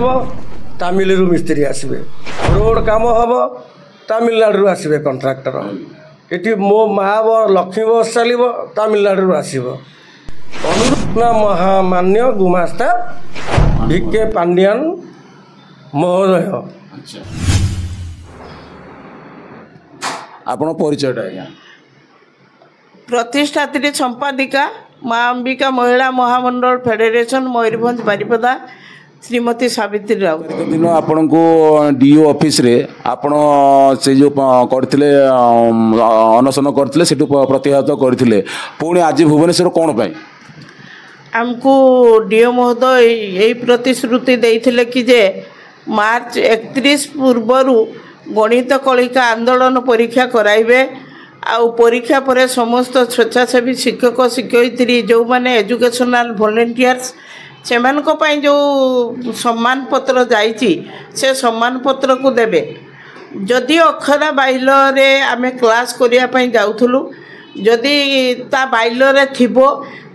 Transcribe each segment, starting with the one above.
हम तामिलरू मिस्त्री आसबे रोड काम हम तामिलनाडु आसबे कंट्राक्टर ये मो महाबर लक्ष्मी बस चलो तामिलनाडु आसब अनुरूप महामान्य गुमास्ता VK पांडियान महोदय। आपण परिचय आज्ञा प्रतिष्ठात्री संपादिका माँ अंबिका महिला महामंडल फेडरेशन मयूरभंज बारिपदा श्रीमती सावित्री राउत। दिन आपण को DO ऑफिस रे आपण से जो करथिले अनशन करथिले सेटु प्रतिहत करथिले पुणी आज भुवनेश्वर कोन पई हमको DO महोदय यही प्रतिश्रुति देइथिले कि जे मार्च 31 पूर्वरु गणित कलिका आंदोलन परीक्षा कराइबे आउ परीक्षा पर समस्त स्वेच्छासेवी शिक्षक शिक्षयित्री जो माने एजुकेशनल वॉलंटियर्स से जो सम्मान पत्र जाइए से सम्मान पत्र को देवे जदि अखरा बाइल रे आमे क्लास करने जाऊँ जदि ता बाइल रे थिबो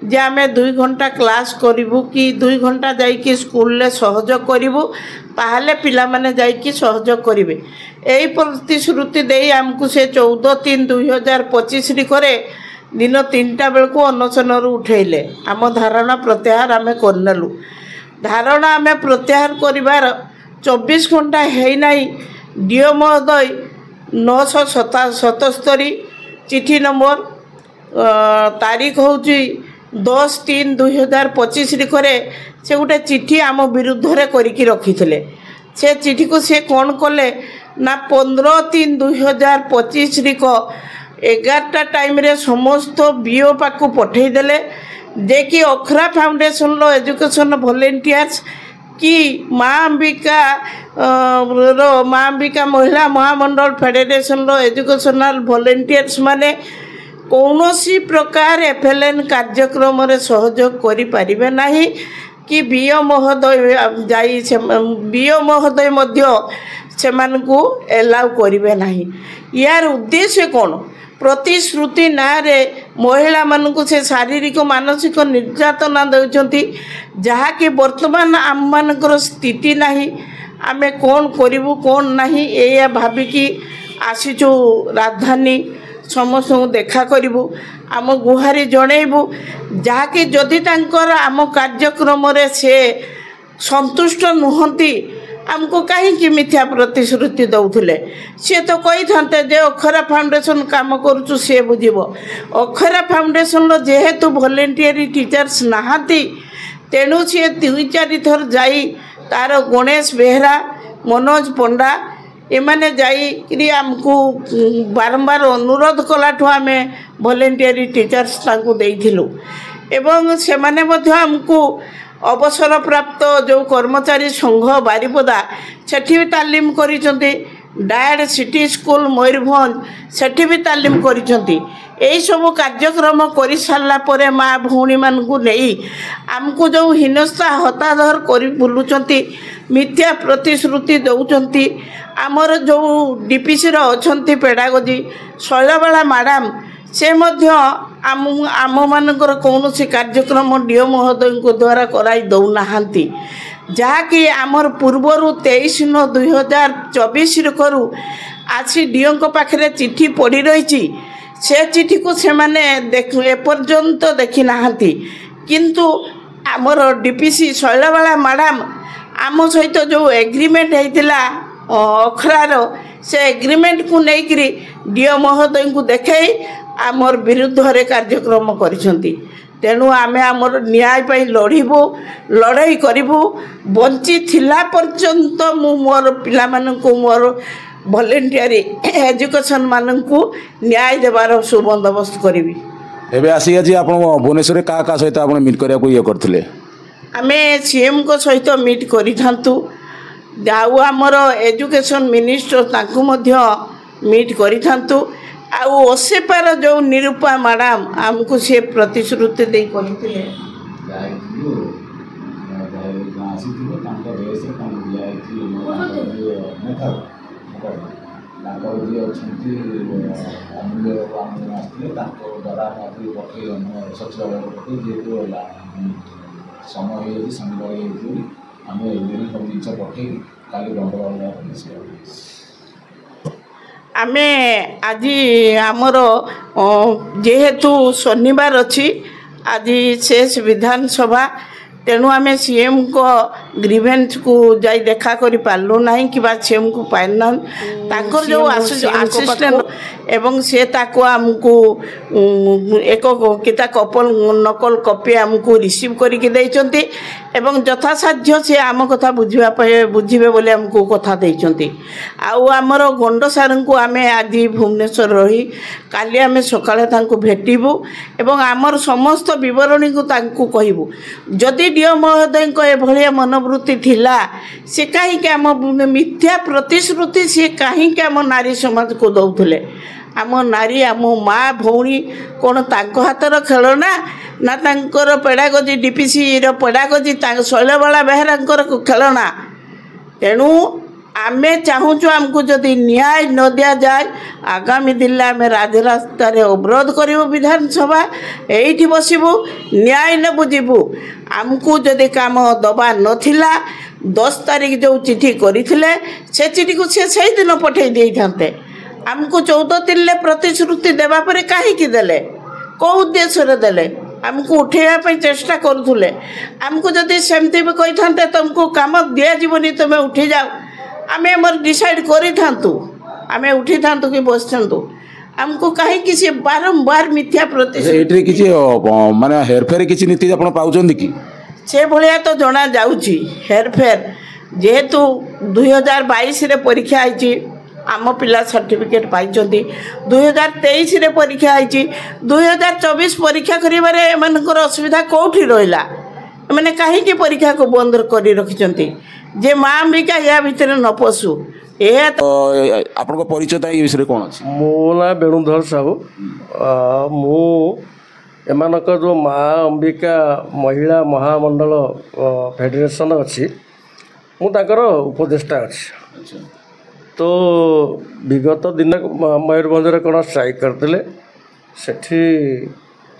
जे आमे 2 घंटा क्लास करूँ कि 2 घंटा जाइए स्कूल रे सहयोग करूँ ताहले पिला माने जाइए सहयोग करेंगे यही प्रतिश्रुति दे आमको से 14/3/2025 करे दिन 3टा बेल को अनशन उठेले आम धारणा प्रत्याहार आम करनेलु धारणा आम प्रत्याहार कर 24 घंटा है नहीं DO महोदय 977 चिठी नंबर तारीख हूँ 10/3/2025 करे से गोटे चिठी आम विरुद्ध रे करिकी रखिथिले से चिठी को से कौन कले ना 15/3/2025 को 11टा टाइम रे समस्त BO पाक पठेदेले जे कि अखरा फाउंडेशन लो एजुकेशन वॉलंटियर्स कि माँ अंबिका महिला महामंडल फेडरेशन लो एजुकेशनल वॉलंटियर्स माने कौनसी प्रकार FLN कार्यक्रम रे सहयोग करि परिबे नाही कि BO महोदय जाई BO महोदय मध्य सेमान को एलाउ करिवे नाही यार उद्देश्य कौन प्रतिश्रुति ना रे महिला मानक से शारीरिक मानसिक निर्यातना देउछंती जहाँकि वर्तमान आम मानकर स्थिति नहीं आमे कौन करिबु कौन नहीं ए भाबिकी आसीचु राजधानी समस्त देखा करिबु आम गुहारी जणेबु जहाँकि जदि तांकर आम कार्यक्रम रे से संतुष्ट नुहंती आमको कहीं मिथ्या प्रतिश्रुति दौले सी तो कही था जे अखरा फाउंडेशन काम करुचु सी बुझब अखरा फाउंडेशन जेहेतु वॉलंटियरी टीचर्स नहांती तेणु सी 2-4 थर जाई तार गणेश बेहरा मनोज पंडा एमाने जाई आमको बारंबार अनुरोध कलाठू आम वॉलंटियरी टीचर्स तांको देइथिलु एवं से माने मध्य आमको अवसर प्राप्त जो कर्मचारी संघ बारिपदा सेठी भी तालीम करिसंती डायड सिटी स्कूल मयूरभंज सेठी भी तालीम करिसंती यही सब कार्यक्रम कर सारा पर माँ भौणी मानू नहीं आमको जो हिनस्ता हताधर कर बुलुंट मिथ्या प्रतिश्रुति दौरान आमर जो DPC अच्छा पेडागोजी शैलबाला मैडम से आम मानकर कौन सी कार्यक्रम DO महोदय द्वारा कराई दौना जहाँकि आमर पूर्वर 23/9/2024 करू आसी DO पाखे चिठी पड़ी रही से चिठी को से माने एपर्यंत देखी ना किंतु आमर DPC शैलबाला मैडम आम सहित जो एग्रीमेंट होता अखरार से एग्रीमेंट को लेकरी DO महोदय को देखाई आमर विरुद्ध रे कार्यक्रम करिसंती तेणु आमे आमर न्याय पाई लड़िबू लड़ाई करिबू बंची थिला पर्यंत मु मोर पिला मानकु मोर वॉलंटियरी एजुकेशन मानकु न्याय देबार सुबंदोबस्त करिबी। एबे आसी आज आपण भुवनेश्वर का सहित आपण मीट करिया को ये करथिले आमे CM को सहित मीट करि थांतु जाऊ आमर एजुकेशन मिनिस्टर तांकु मध्य मीट करि थांतु आउ ओसेपार जो निरूपा मैडम आमको सी प्रतिश्रुति दे कहते समय ଆମେ ସବୁ ଜିନିଷ ପଠେଇ କାଲି ବନ୍ଦୋବସ୍ତ ଆମେ ଆଜି ଆମର ଯେହେତୁ ଶନିବାର ଅଛି ଆଜି ଶେଷ ବିଧାନସଭା ତେଣୁ ଆମେ ସିଏମ୍ଙ୍କ ଗ୍ରିଭେନ୍ସକୁ ଯାଇ ଦେଖା କରିପାରିଲୁ ନାହିଁ କିମ୍ବା ସିଏମ୍କୁ ପାଇଲୁ ତାଙ୍କର ଯେଉଁ ଆସିଷ୍ଟାଣ୍ଟ ଏବଂ ସେ ତାକୁ ଆମକୁ ଏକ କିତା ନକଲ କପି ଆମକୁ ରିସିଭ୍ କରିକି ଦେଇଛନ୍ତି ଏବଂ ଯଥାସାଧ୍ୟ ସେ ଆମ କଥା ବୁଝିବା ପାଇଁ ବୁଝିବେ ବୋଲି ଆମକୁ କଥା ଦେଇଛନ୍ତି। ଆଉ ଆମର ଗଣ୍ଡ ସାର୍ଙ୍କୁ ଆମେ ଆଜି ଭୁବନେଶ୍ୱର ରହି କାଲି ଆମେ ସକାଳେ ତାଙ୍କୁ ଭେଟିବୁ ଏବଂ ଆମର ସମସ୍ତ ବିବରଣୀକୁ ତାଙ୍କୁ କହିବୁ। ଯଦି ଡିଓ ମହୋଦୟଙ୍କ ଏଭଳିଆ ମନୋବୃତ୍ତି ଥିଲା ସେ କାହିଁକି ଆମ ମିଥ୍ୟା ପ୍ରତିଶ୍ରୁତି ସିଏ କାହିଁକି ଆମ ନାରୀ ସମାଜକୁ ଦେଉଥିଲେ? ଆମ ନାରୀ ଆମ ମା ଭଉଣୀ କ'ଣ ତାଙ୍କ ହାତର ଖେଳନା ନା ତାଙ୍କର ପେଡ଼ାଗୋଜି ଡିପିସିର ପେଡ଼ାଗୋଜି ତାଙ୍କ ଶୈଳବାଳା ବେହେରାଙ୍କର ଖେଳନା? ତେଣୁ ଆମେ ଚାହୁଁଛୁ ଆମକୁ ଯଦି ନ୍ୟାୟ ନ ଦିଆଯାଏ ଆଗାମୀ ଦିନରେ ଆମେ ରାଜରାସ୍ତାରେ ଅବରୋଧ କରିବୁ ବିଧାନସଭା ଏଇଠି ବସିବୁ ନ୍ୟାୟ ନେବୁ ଯିବୁ। ଆମକୁ ଯଦି କାମ ଦେବା ନଥିଲା 10 ତାରିଖ ଯେଉଁ ଚିଠି କରିଥିଲେ ସେ ଚିଠିକୁ ସେ ସେଇଦିନ ପଠାଇ ଦେଇଥାନ୍ତେ। ଆମକୁ 14 ଦିନରେ ପ୍ରତିଶ୍ରୁତି ଦେବା ପରେ କାହିଁକି ଦେଲେ? କେଉଁ ଉଦ୍ଦେଶ୍ୟରେ ଦେଲେ? ଆମକୁ ଉଠାଇବା ପାଇଁ ଚେଷ୍ଟା କରୁଥିଲେ। ଆମକୁ ଯଦି ସେମିତି ବି କହିଥାନ୍ତେ ତୁମକୁ କାମ ଦିଆଯିବନି ତୁମେ ଉଠିଯାଅ ଆମେ ଆମର ଡିସାଇଡ଼୍ କରିଥାନ୍ତୁ ଆମେ ଉଠିଥାନ୍ତୁ କି ବସିଥାନ୍ତୁ। ଆମକୁ କାହିଁକି ସେ ବାରମ୍ବାର ମିଥ୍ୟା ପ୍ରତିଶ୍ରୁତି କିଛି ମାନେ ହେରଫେର କିଛି ନୀତି ଆପଣ ପାଉଛନ୍ତି କି? ସେଭଳିଆ ତ ଜଣାଯାଉଛି ହେରଫେର। ଯେହେତୁ 2022ରେ ପରୀକ୍ଷା ହେଇଛି ଆମ ପିଲା ସାର୍ଟିଫିକେଟ୍ ପାଇଛନ୍ତି 2023ରେ ପରୀକ୍ଷା ହେଇଛି 2024 ପରୀକ୍ଷା କରିବାରେ ଏମାନଙ୍କର ଅସୁବିଧା କେଉଁଠି ରହିଲା? ଏମାନେ କାହିଁକି ପରୀକ୍ଷାକୁ ବନ୍ଦ କରି ରଖିଛନ୍ତି ଯେ ମା ଅମ୍ବିକା ୟା ଭିତରେ ନ ପଶୁ? ଏହା ଆପଣଙ୍କ ପରିଚୟତା ଏ ବିଷୟରେ କ'ଣ ଅଛି? ମୋ ନାଁ ବେଣୁଧର ସାହୁ। ମୁଁ ଏମାନଙ୍କ ଯେଉଁ ମା ଅମ୍ବିକା ମହିଳା ମହାମଣ୍ଡଳ ଫେଡେରେସନ୍ ଅଛି ମୁଁ ତାଙ୍କର ଉପଦେଷ୍ଟା ଅଛି। ତ ବିଗତ ଦିନ ମୟୂରଭଞ୍ଜରେ କ'ଣ ଷ୍ଟ୍ରାଇକ୍ କରିଥିଲେ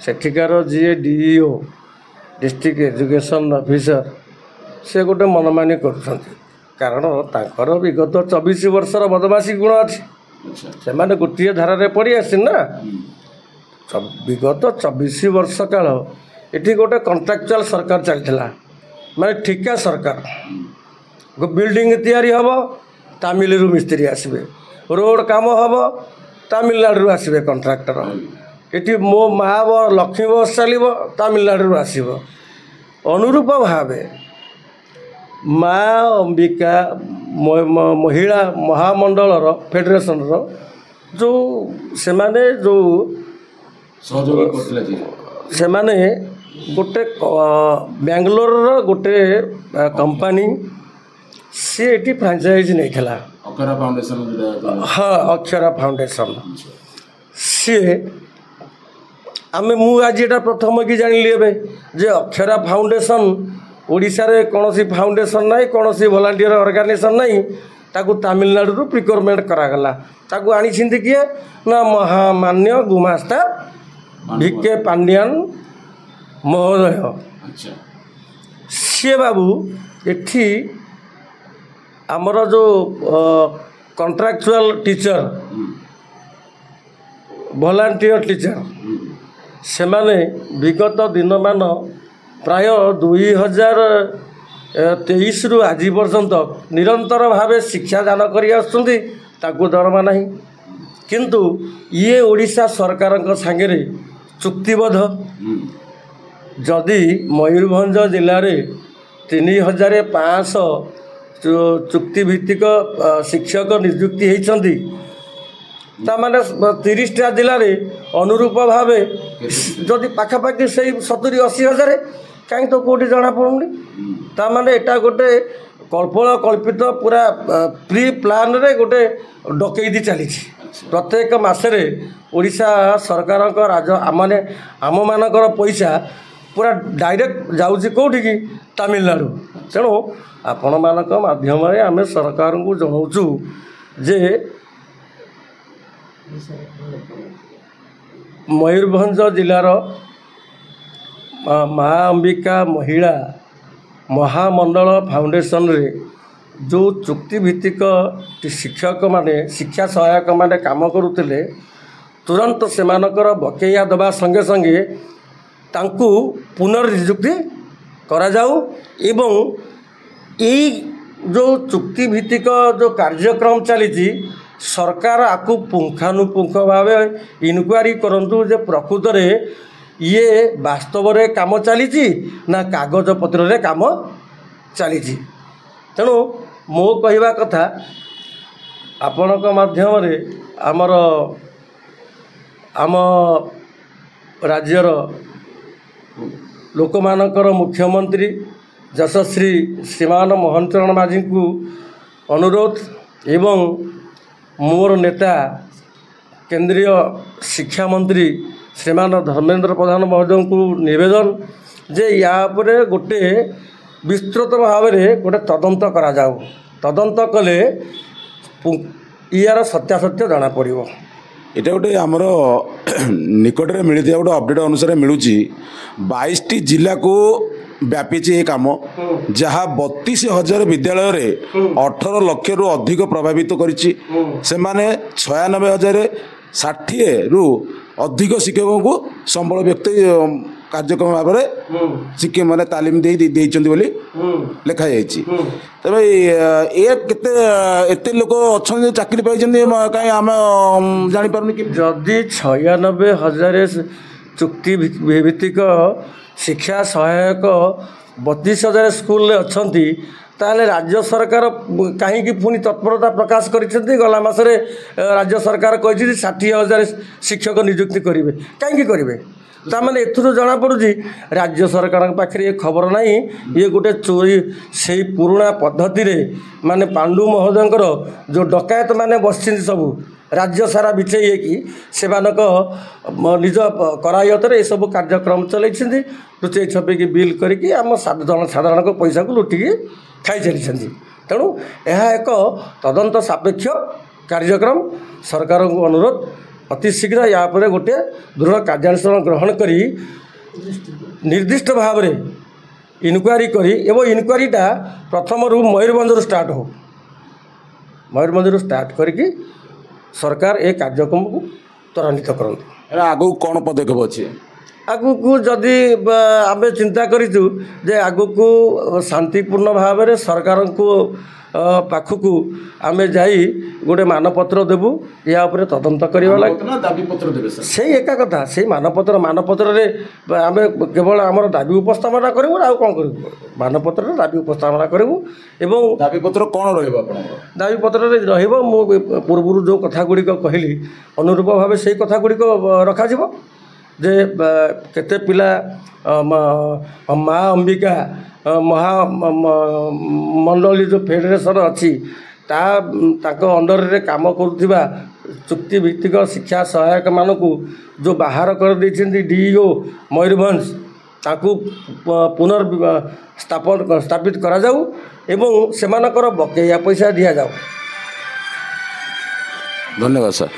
ସେଠିକାର ଯିଏ DEO ଡିଷ୍ଟ୍ରିକ୍ଟ ଏଜୁକେସନ୍ ଅଫିସର ସେ ଗୋଟେ ମନମାନି କରୁଛନ୍ତି। କାରଣ ତାଙ୍କର ବିଗତ 24 ବର୍ଷର ବଦମାସି ଗୁଣ ଅଛି। ସେମାନେ ଗୋଟିଏ ଧାରାରେ ପଡ଼ି ଆସିଛନ୍ତି ନା। ବିଗତ 24 ବର୍ଷ କାଳ ଏଠି ଗୋଟେ କଣ୍ଟ୍ରାକ୍ଚୁଆଲ ସରକାର ଚାଲିଥିଲା ମାନେ ଠିକା ସରକାର। ବିଲ୍ଡିଂ ତିଆରି ହେବ ତାମିଲରୁ ମିସ୍ତ୍ରୀ ଆସିବେ, ରୋଡ଼ କାମ ହେବ ତାମିଲନାଡ଼ୁରୁ ଆସିବେ କଣ୍ଟ୍ରାକ୍ଟର। ଏଠି ମୋ ମା ଲକ୍ଷ୍ମୀ ବସ୍ ଚାଲିବ ତାମିଲନାଡ଼ୁରୁ ଆସିବ। ଅନୁରୂପ ଭାବେ ମା ଅମ୍ବିକା ମହିଳା ମହାମଣ୍ଡଳର ଫେଡେରେସନର ଯେଉଁ ସେମାନେ ଗୋଟେ ବାଙ୍ଗାଲୋରର ଗୋଟେ କମ୍ପାନୀ ସିଏ ଏଠି ଫ୍ରାଞ୍ଚାଇଜ୍ ନେଇଥିଲା। ହଁ ଅକ୍ଷରା ଫାଉଣ୍ଡେସନ୍। ସିଏ ମୁଁ ଆଜି ଏଇଟା ପ୍ରଥମ କି ଜାଣିଲି ଏବେ ଯେ ଅକ୍ଷରା ଫାଉଣ୍ଡେସନ୍ ଓଡ଼ିଶାରେ କୌଣସି ଫାଉଣ୍ଡେସନ୍ ନାହିଁ, କୌଣସି ଭଲାଣ୍ଟିୟର ଅର୍ଗାନାଇଜେସନ୍ ନାହିଁ। ତାକୁ ତାମିଲନାଡ଼ୁରୁ ପ୍ରିକ୍ୟୁରମେଣ୍ଟ କରାଗଲା। ତାକୁ ଆଣିଛନ୍ତି କିଏ ନା ମହାମାନ୍ୟ ଗୁମାସ୍ତା VK ପାଣ୍ଡିଆନ ମହୋଦୟ। ସିଏ ବାବୁ ଏଠି ଆମର ଯେଉଁ କଣ୍ଟ୍ରାକ୍ଚୁଆଲ ଟିଚର ଭଲାଣ୍ଟିୟର ଟିଚର ସେମାନେ ବିଗତ ଦିନମାନ ପ୍ରାୟ 2023ରୁ ଆଜି ପର୍ଯ୍ୟନ୍ତ ନିରନ୍ତର ଭାବେ ଶିକ୍ଷାଦାନ କରି ଆସୁଛନ୍ତି। ତାକୁ ଦରମା ନାହିଁ। କିନ୍ତୁ ଇଏ ଓଡ଼ିଶା ସରକାରଙ୍କ ସାଙ୍ଗରେ ଚୁକ୍ତିବଦ୍ଧ। ଯଦି ମୟୂରଭଞ୍ଜ ଜିଲ୍ଲାରେ 3500 ଚୁକ୍ତିଭିତ୍ତିକ ଶିକ୍ଷକ ନିଯୁକ୍ତି ହୋଇଛନ୍ତି ତାମାନେ 30ଟା ଜିଲ୍ଲାରେ ଅନୁରୂପ ଭାବେ ଯଦି ପାଖାପାଖି ସେଇ 70-80 ହଜାର କାହିଁକି ତ କେଉଁଠି ଜଣାପଡ଼ୁନି। ତାମାନେ ଏଇଟା ଗୋଟେ କଳ୍ପିତ ପୁରା ପ୍ରି ପ୍ଲାନ୍ରେ ଗୋଟେ ଡକେଇତି ଚାଲିଛି। ପ୍ରତ୍ୟେକ ମାସରେ ଓଡ଼ିଶା ସରକାରଙ୍କ ଆମମାନଙ୍କର ପଇସା ପୁରା ଡାଇରେକ୍ଟ ଯାଉଛି କେଉଁଠିକି ତାମିଲନାଡ଼ୁ। ତେଣୁ ଆପଣମାନଙ୍କ ମାଧ୍ୟମରେ ଆମେ ସରକାରଙ୍କୁ ଜଣାଉଛୁ ଯେ ମୟୂରଭଞ୍ଜ ଜିଲ୍ଲାର ମା ଅମ୍ବିକା ମହିଳା महामंडल फाउंडेशन रे जो चुक्तिभित्तिक शिक्षक माने शिक्षा सहायक माने काम करुले तुरंत सेमानकर बकेया दबा संगे संगे तांकु पुनर्नियुक्ति करा जाऊ एवं यही जो चुक्तिभित्तिक जो कार्यक्रम चली सरकार आपको पुंखानुपुंख भाव इनक्वारी करंतु जे प्रकृत रे ये वास्तव रे काम चली ना कागज पत्र रे काम चली तेणु मो कहवा कथा आपणक माध्यम रे आमर आम राज्यर लोक मानकर मुख्यमंत्री यशस्वी श्रीमान मोहन चरण माझी को अनुरोध एवं मोर नेता केंद्रीय शिक्षा मंत्री श्रीमान धर्मेंद्र प्रधान महोदय को निवेदन जे या परे गोटे विस्तृत भाव में गोटे तदंत करा जाऊ तदंत कले यार सत्यासत्य जना पड़ो এটা ଗୋଟେ ଆମର ନିକଟରେ ମିଳିଥିବା ଗୋଟେ ଅପଡେଟ୍ ଅନୁସାରେ ମିଳୁଛି 22ଟି ଜିଲ୍ଲାକୁ ବ୍ୟାପିଛି ଏ କାମ ଯାହା 32,000 ବିଦ୍ୟାଳୟରେ 18 ଲକ୍ଷରୁ ଅଧିକ ପ୍ରଭାବିତ କରିଛି ସେମାନେ 96,060ରୁ ଅଧିକ ଶିକ୍ଷକଙ୍କୁ ସମ୍ବଳ ବ୍ୟକ୍ତି କାର୍ଯ୍ୟକ୍ରମ ଭାବରେ ଶିକ୍ଷା ମାନେ ତାଲିମ ଦେଇଛନ୍ତି ବୋଲି ଲେଖାଯାଇଛି ତେବେ ଏ କେତେ ଏତେ ଲୋକ ଅଛନ୍ତି ଚାକିରି ପାଇଛନ୍ତି କାହିଁ ଆମେ ଜାଣିପାରୁନି କି ଯଦି 96,000 ଚୁକ୍ତି ଭିତ୍ତିକ ଶିକ୍ଷା ସହାୟକ 32,000 ସ୍କୁଲରେ ଅଛନ୍ତି ତାହେଲେ ରାଜ୍ୟ ସରକାର କାହିଁକି ପୁଣି ତତ୍ପରତା ପ୍ରକାଶ କରିଛନ୍ତି ଗଲା ମାସରେ ରାଜ୍ୟ ସରକାର କହିଛନ୍ତି 60,000 ଶିକ୍ଷକ ନିଯୁକ୍ତି କରିବେ କାହିଁକି କରିବେ ताने एथुर जना पड़ुची राज्य सरकार पाखे ये खबर नहीं ये गोटे चोरी से पुराणा पद्धति रे माने पांडु महोदय जो डकायत माने बस सब राज्य सारा बिछे कि से निज करायत सब कार्यक्रम चल लुचे छपेकी बिल करके आम साधारण पैसा को लुटिकी खाई चली तेणु यह एक तदंत सापेक्ष कार्यक्रम सरकार को अनुरोध अति शीघ्र या गोटे दृढ़ कार्यानुष्ठान ग्रहण करी निर्दिष्ट भाव में इनक्वारी करी एवं इनक्वारीटा प्रथम मयूरभंज स्टार्ट हो मयूरभंज स्टार्ट करके सरकार ए कार्यक्रम को त्वरान्वित करते आगू कौन पदक्षेप अच्छे आगू को जदि आम चिंता करूँ जे आगू को शांतिपूर्ण भाव में सरकार को पाखक आम जाई गोटे मानपत्र देबू या उपरे तदंत करवा लगे से एका कथा से मानपत्र रे आम केवल आम दाबी उपस्थापना करूँ आ कौन करूँ मानपत्र दाबी उपस्थापना करूँ एवं दाबीपत्र कौन दाबीपत्र मु पूर्व जो कथा गुड़िक कहली अनुरूप भाव से कथा गुड़िक रखा जे केते पिला माँ अंबिका महामंडली जो फेडरेशन अच्छी अंडर रे काम करुवा चुक्ति भित्तिक शिक्षा सहायक मानक जो बाहर कर डीईओ मयूरभंज ताकू स्थापित करा जाऊ एवं सेमानकर बकेया पैसा दिया जाऊ। धन्यवाद सर।